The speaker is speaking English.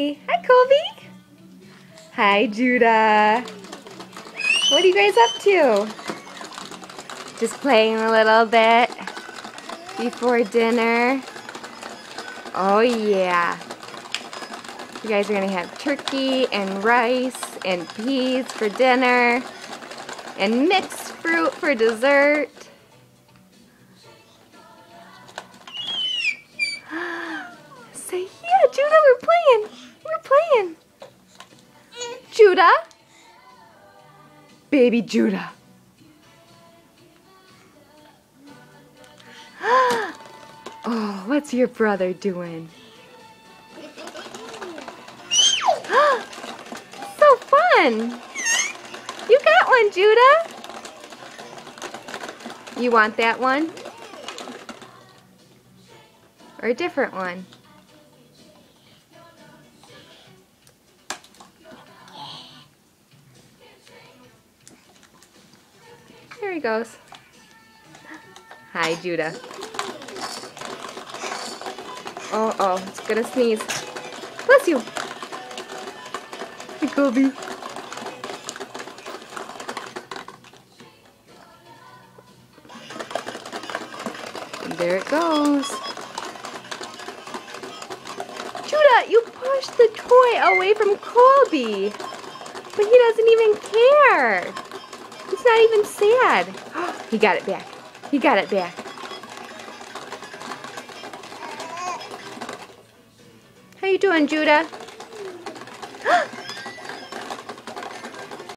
Colby. Hi, Colby. Hi, Judah. What are you guys up to? Just playing a little bit before dinner. Oh, yeah. You guys are going to have turkey and rice and peas for dinner and mixed fruit for dessert. Say, yeah, Judah, we're playing. We're playing. Judah? Baby Judah. Oh, what's your brother doing? So fun. You got one, Judah. You want that one? Or a different one? There he goes. Hi, Judah. Oh, it's gonna sneeze. Bless you. Hi, Colby. And there it goes. Judah, you pushed the toy away from Colby. But he doesn't even care. He's not even sad. He got it back. He got it back. How you doing, Judah?